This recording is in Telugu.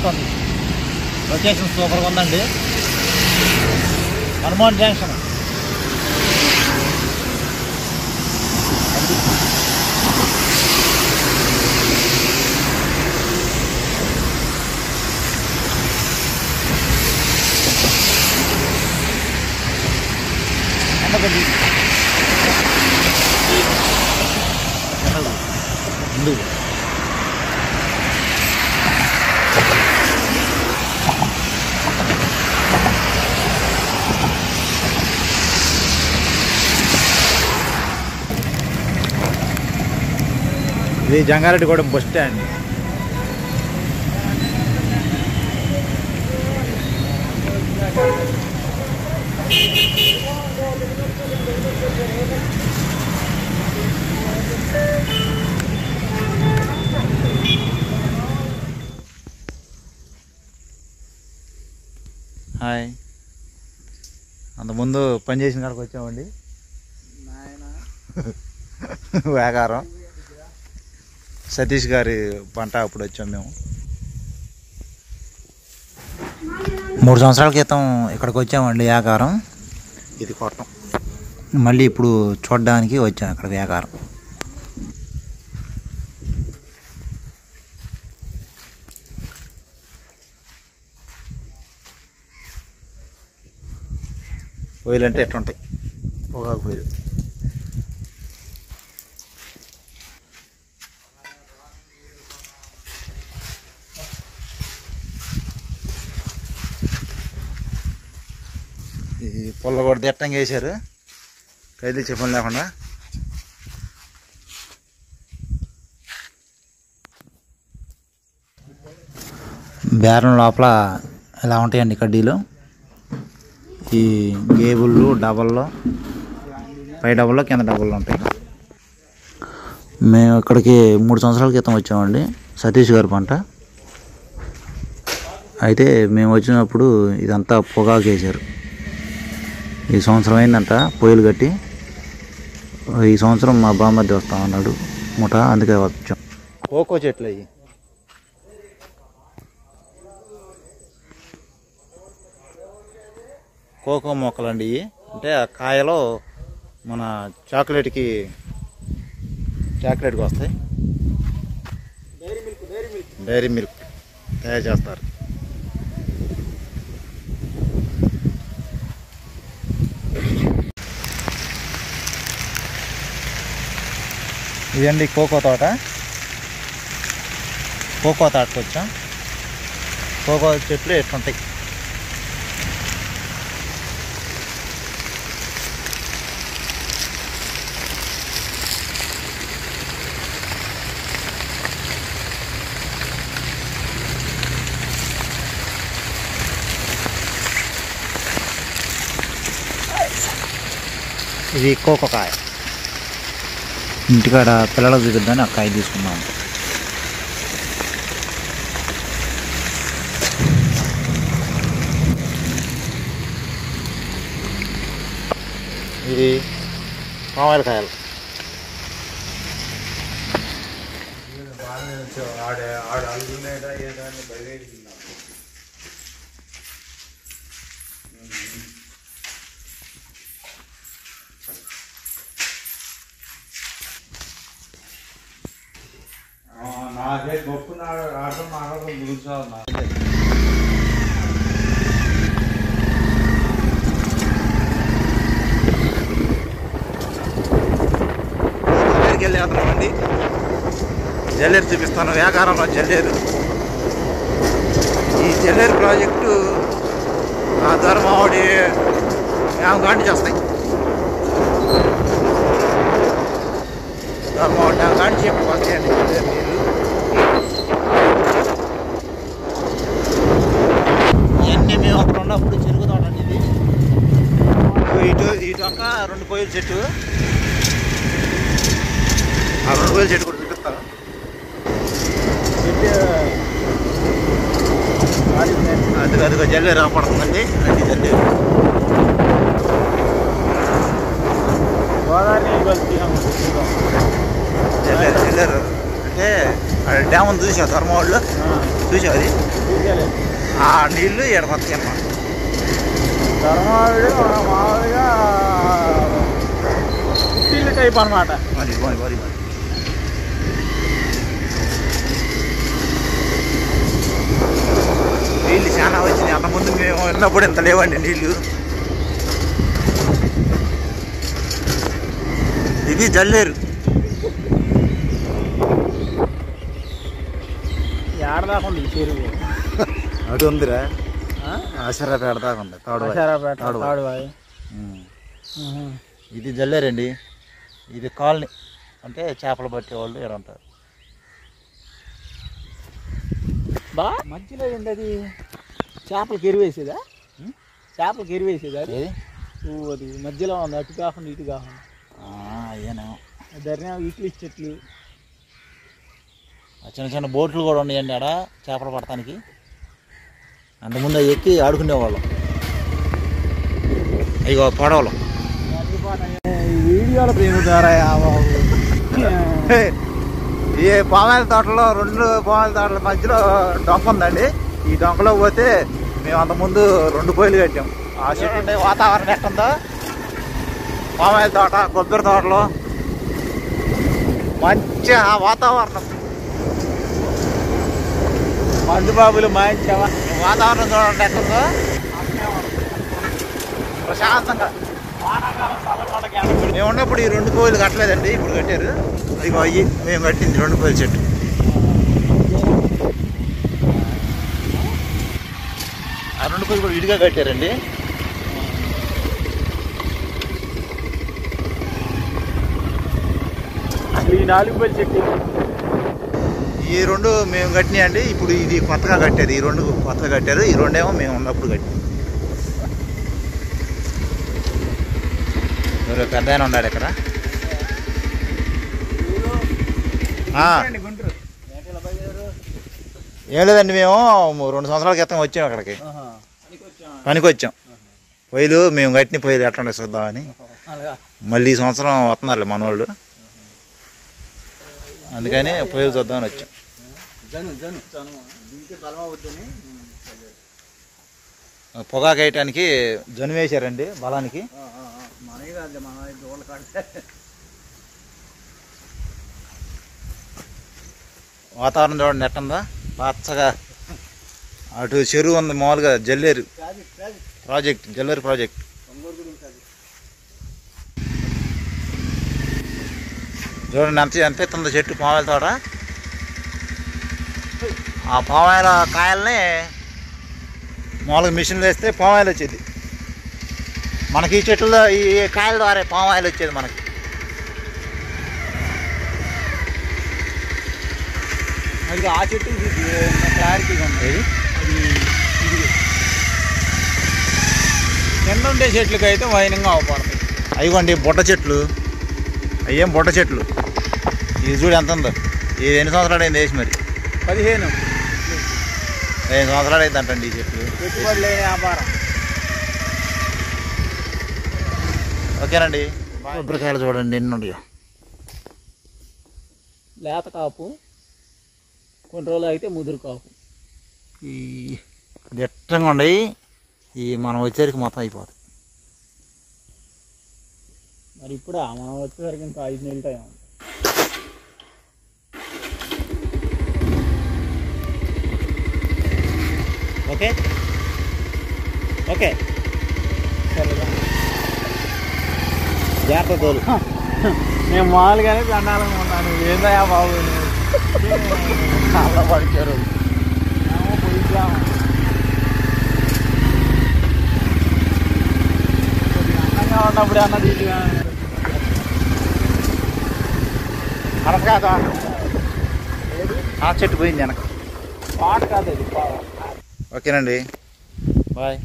వస్తుంది. లొకేషన్ సూపర్గా ఉందండి. హనుమాన్ జంక్షన్. ఇది జంగారెడ్డిగూడెం బస్ స్టాండ్. హాయ్, అంతకుముందు పని చేసిన కాడికి వచ్చామండి. వ్యాపారం సతీష్ గారి పంట అప్పుడు వచ్చాం మేము. 3 సంవత్సరాల క్రితం ఇక్కడికి వచ్చామండి వ్యాపారం. ఇది కొట్టం. మళ్ళీ ఇప్పుడు చూడడానికి వచ్చాం ఇక్కడ వ్యాపారం. పొయ్యిలు అంటే ఎట్లుంటాయి, పొగాకు పొయ్యిలు. ఈ పొల్ల కూడా దిట్టంగా వేసారు, ఖైదీ చెప్పని లేకుండా. బేరం లోపల ఇలా ఉంటాయండి కడ్డీలు. ఈ గేబుళ్ళు డబల్లో, పై డబల్లో కింద డబల్లో ఉంటాయి. మేము ఇక్కడికి 3 సంవత్సరాల క్రితం వచ్చామండి, సతీష్ గారి పంట. అయితే మేము వచ్చినప్పుడు ఇదంతా పొగాకు వేసారు. ఈ సంవత్సరం అయిందంట పొయ్యిలు కట్టి. ఈ సంవత్సరం మా బామ్మర్ది వస్తామన్నాడు ముఠ, అందుకే వచ్చాం. కోకో చెట్లు అయ్యి కోకో మొక్కలండి. ఇవి అంటే ఆ కాయలో మన చాక్లెట్కి వస్తాయి. డైరీ మిల్క్ తయారు చేస్తారు. ఇదండి కోకో తోట. కోకో తోటకు వచ్చాం. కోకో చెట్లు ఎట్లుంటాయి. ఇది కోకో కాయ. ఇంటికాడ పిల్లలకు చూపిద్దామని ఆ కాయ తీసుకున్నాం. ఇది మామిడి కాయలు. నాకే గొప్ప ఆడటం మాట్లాడడం గురించాలి. దగ్గరికి వెళ్ళి వెళ్తున్నామండి. జల్లేరు చూపిస్తాను. వ్యాపారంలో జల్లేరు. ఈ జల్లేరు ప్రాజెక్టు ఆ ధర్మావడి డ్యామ్ చేస్తాయి. ధర్మావడి డ్యామ్ కాండి చెప్పి వస్తాయండి జల్లేరు నీళ్ళు. ఇవన్నీ మేము అక్కడ ఉన్నప్పుడు చెరుకు తోట అండి ఇది. ఇటు ఒక 2 పొయ్యిల చెట్టు. ఆ 2 పొయ్యిల చెట్టు కూడా చూపిస్తాను. అదిగో జల్లేరు రాపడుతుందండి. అది జల్లేరు. గోదావరి జల్లేరు అంటే డ్యామ్ చూసావు ధర్మవాళ్ళు చూసావు అది ఆ నీళ్ళు ఇక్కడ వస్తాయి అన్నమాట. ధర్మవాడు మామూలుగా పుట్టిల్లు టైప్ అనమాట. మరి మరి మరి మరి నీళ్ళు చాలా వచ్చినాయి. అంతకుముందు మేము ఉన్నప్పుడు ఇంత లేవండి నీళ్ళు. ఇది జల్లేరు. ఏడదాకా ఉంది చెరువు. అటు ఉందిరా ఆశరాపేట దాకా ఉంది. తాడువాయి. ఇది జల్లేరండి. ఇది కాలనీ అంటే చేపలు పట్టే వాళ్ళు ఇక్కడ ఉంటారు. బా మధ్యలో ఏంది అది? చేపలకి ఎరువేసేదా? చేపలకి ఎరువేసేదా అది? అది మధ్యలో ఉంది, అటు కాకుండా ఇటు కాకుండా. అయ్యాను ధర్నా ఇట్లు చెట్లు, చిన్న చిన్న బోట్లు కూడా ఉన్నాయండి ఆడ చేపలు పడటానికి. అంతకుముందు ఎక్కి ఆడుకునేవాళ్ళం. ఇగో పడవలు వీడియోల ప్రేమ ద్వారా. ఈ పామాయిల తోటలో 2 పామాయిల తోటల మధ్యలో డొంక ఉందండి. ఈ డొంకలో పోతే మేము అంతకుముందు 2 పొయ్యిలు కట్టాం. ఆ చెట్టు ఉండే వాతావరణం ఎట్టుందో పామాయిల తోట కొబ్బరి తోటలో మంచి ఆ వాతావరణం. మందుబాబులు మాయించావా? వాతావరణం చూడండి ఎట్టుందో ప్రశాంతంగా. మేము ఉన్నప్పుడు ఈ 2 పొయ్యిలు కట్టలేదండి, ఇప్పుడు కట్టారు. ఇగో అయ్యి మేము కట్టింది 2 పొయ్యిల చెట్టు. ఆ 2 పొయ్యిలు కూడా విడిగా కట్టారండి. అసలు ఈ 4 పొయ్యిల చెట్టు ఈ 2 మేము కట్టినాయండి. ఇప్పుడు ఇది కొత్తగా కట్టారు. ఈ 2 కొత్తగా కట్టారు. ఈ 2 ఏమో మేము ఉన్నప్పుడు కట్టాం. పెద్ద ఆయన ఉన్నాడు ఇక్కడ. ఏం లేదండి, మేము 2 సంవత్సరాల క్రితం వచ్చాము అక్కడికి, పనికి వచ్చాం. పొయ్యిలు మేము కట్టిన పొయ్యిలు ఎట్లా ఉండే చూద్దామని. మళ్ళీ ఈ సంవత్సరం వస్తున్నారు మన వాళ్ళు, అందుకని పొయ్యిలు చూద్దామని వచ్చాం. పొగాకు వేయటానికి జను వేశారండి బలానికి. వాతావరణం చూడండి ఎట్టుందా పచ్చగా. అటు చెరువు ఉంది మామూలుగా, జల్లేరు ప్రాజెక్ట్, జల్లేరు ప్రాజెక్ట్. చూడండి ఎంత ఎత్తుందో చెట్టు పామాయిల తోట. ఆ పామాయిల కాయల్ని మామూలుగా మిషన్లు వేస్తే పామాయిల్ వచ్చేది మనకి. ఈ చెట్లలో ఈ కాయల ద్వారా పామాయిల్ వచ్చేది మనకి. అది ఆ చెట్టు క్లారిటీగా ఉంది. కింద ఉండే చెట్లకి అయితే వైనంగా అవపడతాయి. అయ్యండి బుట్ట చెట్లు, అయ్యేం బుట్ట చెట్లు. ఇది చూడు ఎంత ఉందో. ఇది ఎన్ని సంవత్సరాలు అయింది వేసి? మరి 15 సంవత్సరాలు అయింది అంటండి ఈ చెట్లు. పెట్టుబడి లేని వ్యాపారం. ఓకేనండి. కొబ్బరికాయలు చూడండి ఎన్ని ఉన్నాయో. లేత కాపు, కొన్ని రోజులు అయితే ముదురు కాపు. ఈ దిట్టంగా ఉండయి. ఈ మనం వచ్చేసరికి మొత్తం అయిపోతుంది. మరి ఇప్పుడు మనం వచ్చేసరికి ఇంకా 5 నెలలు టైం. ఓకే ఓకే సరేగా, జాగ్రత్త తోలు. నేను మామూలుగానే దండాలను ఉన్నాను. ఏందయ్యా బాబు అలా పడిచారు. పోయిద్దాము. అందంగా ఉన్నప్పుడు అన్నది అనకాదా ఆ చెట్టు పోయింది వెనక. పాట కాదు అది. ఓకేనండి, బాయ్.